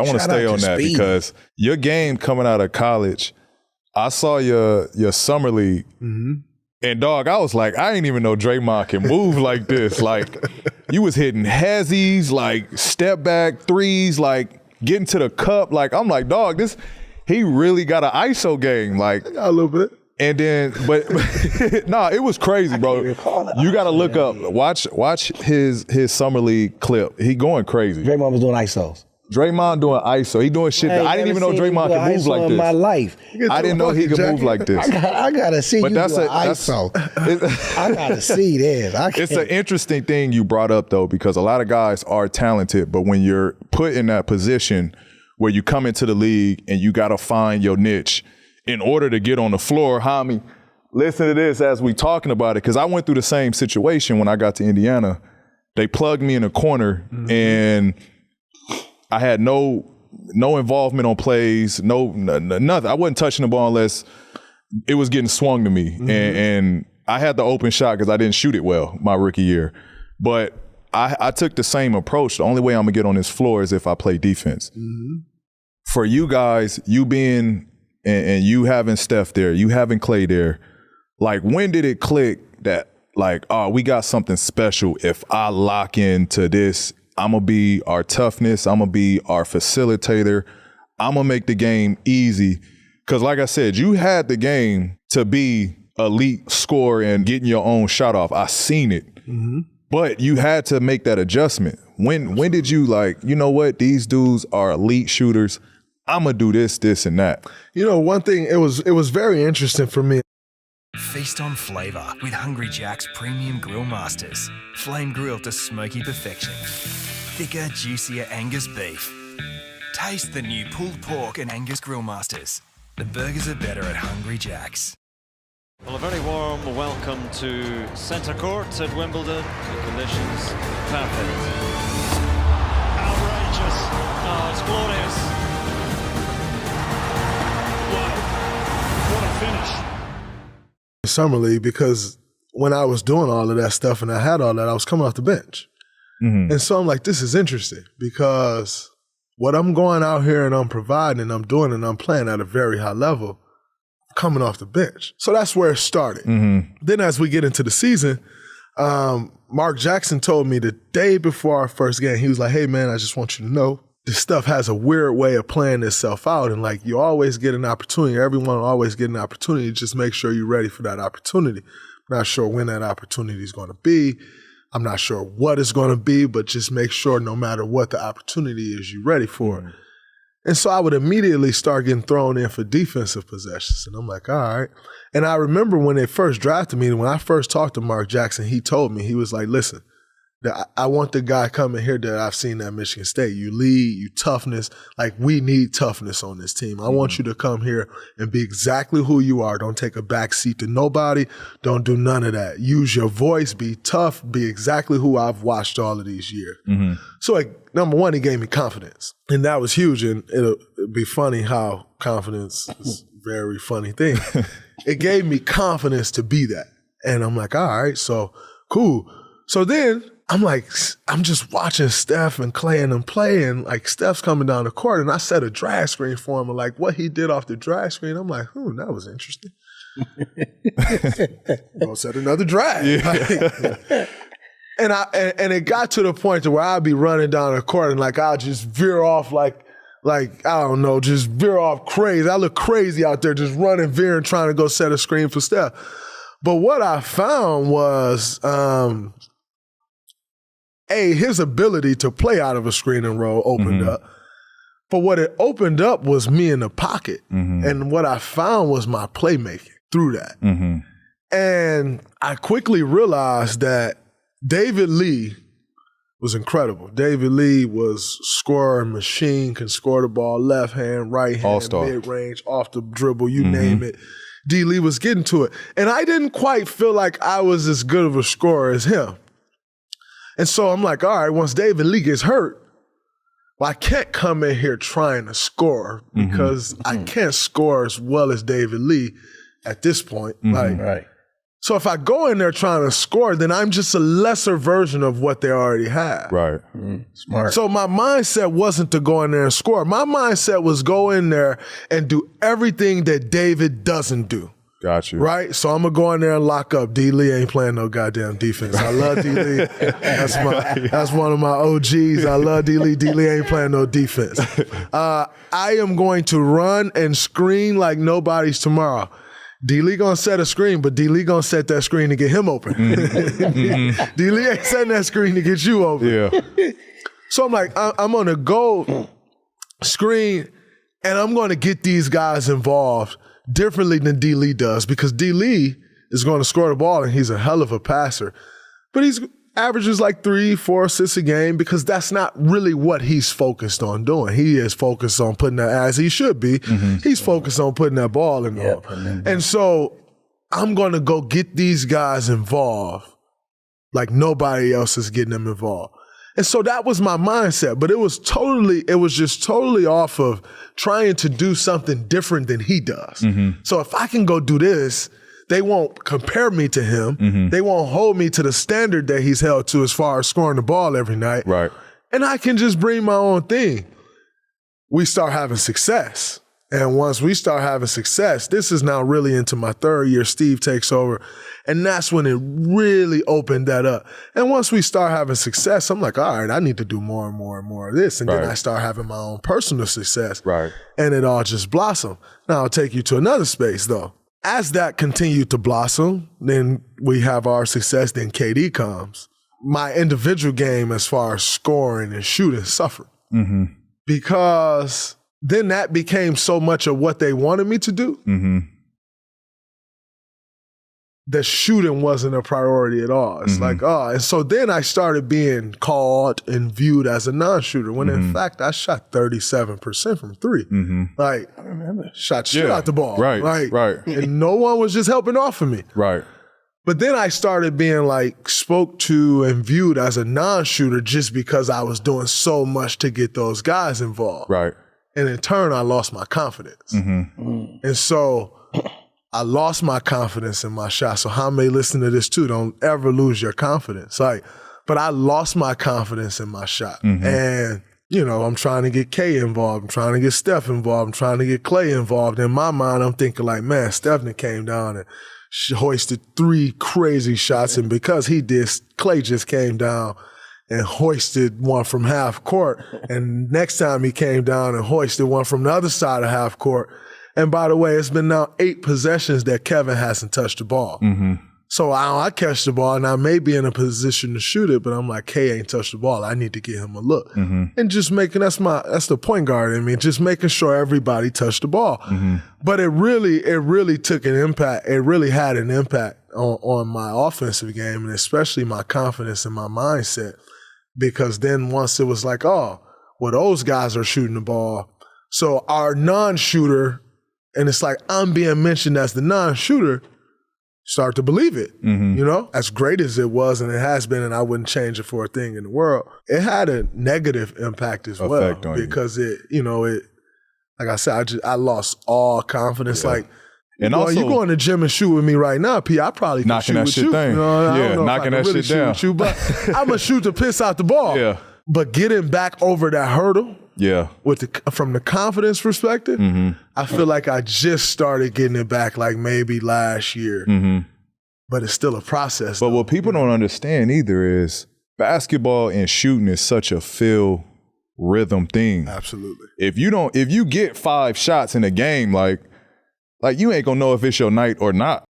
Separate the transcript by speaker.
Speaker 1: I want to stay on that because your game coming out of college, I saw your summer league, and dog, I was like, I didn't even know Draymond can move like this. Like, you was hitting hezzies, like step back threes, like getting to the cup. Like, I'm like, dog, he really got an ISO game. Like,
Speaker 2: I got a little bit.
Speaker 1: And then, but nah, it was crazy, bro. You got to look up, watch his summer league clip. He going crazy.
Speaker 3: Draymond was doing ISOs.
Speaker 1: Draymond doing ISO. He doing shit that I didn't even know Draymond could move like this.
Speaker 3: In my life.
Speaker 1: I didn't know he could move like this.
Speaker 3: I gotta see but you do ISO. I gotta see this.
Speaker 1: It's an interesting thing you brought up though, because a lot of guys are talented, but when you're put in that position where you come into the league and you gotta find your niche in order to get on the floor, homie, listen to this as we talking about it, because I went through the same situation when I got to Indiana. They plugged me in a corner and I had no involvement on plays, nothing. I wasn't touching the ball unless it was getting swung to me. And I had the open shot because I didn't shoot it well my rookie year. But I took the same approach. The only way I'm going to get on this floor is if I play defense. For you guys, you being and you having Steph there, you having Clay there, like when did it click that like, oh, we got something special if I lock into this? I'm going to be our toughness. I'm going to be our facilitator. I'm going to make the game easy. Because like I said, you had the game to be elite scorer and getting your own shot off. I seen it. But you had to make that adjustment. When did you like, you know what, these dudes are elite shooters. I'm going to do this, and that.
Speaker 2: You know, one thing, it was very interesting for me.
Speaker 4: Feast on flavour with Hungry Jack's Premium Grill Masters. Flame grilled to smoky perfection. Thicker, juicier Angus beef. Taste the new pulled pork and Angus Grill Masters. The burgers are better at Hungry Jack's.
Speaker 5: Well, a very warm welcome to Centre Court at Wimbledon. The conditions perfect. Outrageous. Oh, it's glorious. Wow. What a finish.
Speaker 2: Summer league, because when I was doing all of that stuff and I had all that, I was coming off the bench. And so I'm like, this is interesting because what I'm going out here and I'm providing and I'm doing and I'm playing at a very high level, coming off the bench. So that's where it started. Then as we get into the season, Mark Jackson told me the day before our first game, he was like, hey man, I just want you to know this stuff has a weird way of playing itself out. And like, you always get an opportunity. Everyone always get an opportunity. Just make sure you're ready for that opportunity. I'm not sure when that opportunity is going to be. I'm not sure what it's going to be, but just make sure no matter what the opportunity is, you're ready for it. And so I would immediately start getting thrown in for defensive possessions. And I'm like, all right. And I remember when they first drafted me, when I first talked to Mark Jackson, he told me, he was like, listen, I want the guy coming here that I've seen at Michigan State. You lead, you toughness. Like, we need toughness on this team. I want you to come here and be exactly who you are. Don't take a back seat to nobody. Don't do none of that. Use your voice. Be tough. Be exactly who I've watched all of these years. So, like, number one, he gave me confidence. And that was huge. And it'll be funny how confidence is a very funny thing. It gave me confidence to be that. And I'm like, all right, so cool. So then I'm like, I'm just watching Steph and Clay and them play, and like Steph's coming down the court, and I set a drag screen for him, and like what he did off the drag screen, I'm like, that was interesting. Go set another drag. Like, and it got to the point to where I'd be running down the court and like I'll just veer off like I don't know, just veer off crazy. I look crazy out there just running, veering, trying to go set a screen for Steph. But what I found was his ability to play out of a screen and roll opened up. But what it opened up was me in the pocket. And what I found was my playmaking through that. And I quickly realized that David Lee was incredible. David Lee was scoring machine, can score the ball left hand, right hand,
Speaker 1: all-star,
Speaker 2: mid-range, off the dribble, you name it. D. Lee was getting to it. And I didn't quite feel like I was as good of a scorer as him. And so I'm like, all right, once David Lee gets hurt, well, I can't come in here trying to score because I can't score as well as David Lee at this point. Right. So if I go in there trying to score, then I'm just a lesser version of what they already have.
Speaker 1: Right.
Speaker 3: Smart.
Speaker 2: So my mindset wasn't to go in there and score. My mindset was go in there and do everything that David doesn't do.
Speaker 1: Got you.
Speaker 2: Right? So I'm going to go in there and lock up. D. Lee ain't playing no goddamn defense. I love D. Lee. That's one of my OGs. I love D. Lee. D. Lee ain't playing no defense. I am going to run and screen like nobody's tomorrow. D. Lee gonna set a screen, but D. Lee gonna set that screen to get him open. D. Lee ain't setting that screen to get you open.
Speaker 1: Yeah.
Speaker 2: So I'm like, I'm gonna go screen and I'm gonna get these guys involved differently than D. Lee does, because D. Lee is gonna score the ball and he's a hell of a passer. But he's averages like 3-4 assists a game, because that's not really what he's focused on doing. He is focused on putting that, as he should be, he's focused on putting that ball in the ball. And so I'm going to go get these guys involved like nobody else is getting them involved. And so that was my mindset, but it was just totally off of trying to do something different than he does. So if I can go do this, they won't compare me to him. They won't hold me to the standard that he's held to as far as scoring the ball every night.
Speaker 1: Right.
Speaker 2: And I can just bring my own thing. We start having success. And once we start having success, this is now really into my third year. Steve takes over. And that's when it really opened that up. And once we start having success, I'm like, all right, I need to do more and more and more of this. And then I start having my own personal success.
Speaker 1: Right.
Speaker 2: And it all just blossomed. Now I'll take you to another space though. As that continued to blossom, then we have our success, then KD comes. My individual game as far as scoring and shooting suffered. Because then that became so much of what they wanted me to do. The shooting wasn't a priority at all. It's like, and so then I started being called and viewed as a non-shooter, when in fact I shot 37% from three. Like, I remember, shot shit out the ball.
Speaker 1: Right.
Speaker 2: And no one was just helping off of me.
Speaker 1: Right.
Speaker 2: But then I started being like spoke to and viewed as a non-shooter just because I was doing so much to get those guys involved.
Speaker 1: Right.
Speaker 2: And in turn, I lost my confidence. And so I lost my confidence in my shot. So how many listen to this too? Don't ever lose your confidence. But I lost my confidence in my shot. And, you know, I'm trying to get K involved. I'm trying to get Steph involved. I'm trying to get Clay involved. In my mind, I'm thinking like, man, Steph came down and hoisted 3 crazy shots. And because he did, Clay just came down and hoisted one from half court. And next time he came down and hoisted one from the other side of half court. And by the way, it's been now 8 possessions that Kevin hasn't touched the ball. So I catch the ball and I may be in a position to shoot it, but I'm like, K ain't touched the ball. I need to get him a look. And just making, that's the point guard in me, just making sure everybody touched the ball. But it really took an impact. It really had an impact on my offensive game, and especially my confidence and my mindset. Because then once it was like, oh, well, those guys are shooting the ball. So our non-shooter, and it's like I'm being mentioned as the non-shooter, start to believe it. You know, as great as it was and it has been, and I wouldn't change it for a thing in the world, it had a negative impact as well, because it, you know, it, like I said, I lost all confidence. Like, and also, you go in the gym and shoot with me right now, P, I probably can shoot with you. You know, I don't know
Speaker 1: knocking
Speaker 2: if I can
Speaker 1: that
Speaker 2: really
Speaker 1: shit down.
Speaker 2: With you, but I'm gonna shoot the piss out the ball. But getting back over that hurdle, from the confidence perspective, I feel like I just started getting it back like maybe last year. But it's still a process.
Speaker 1: But what people don't understand either is basketball and shooting is such a feel rhythm thing.
Speaker 2: Absolutely.
Speaker 1: If you get 5 shots in a game, like you ain't gonna know if it's your night or not.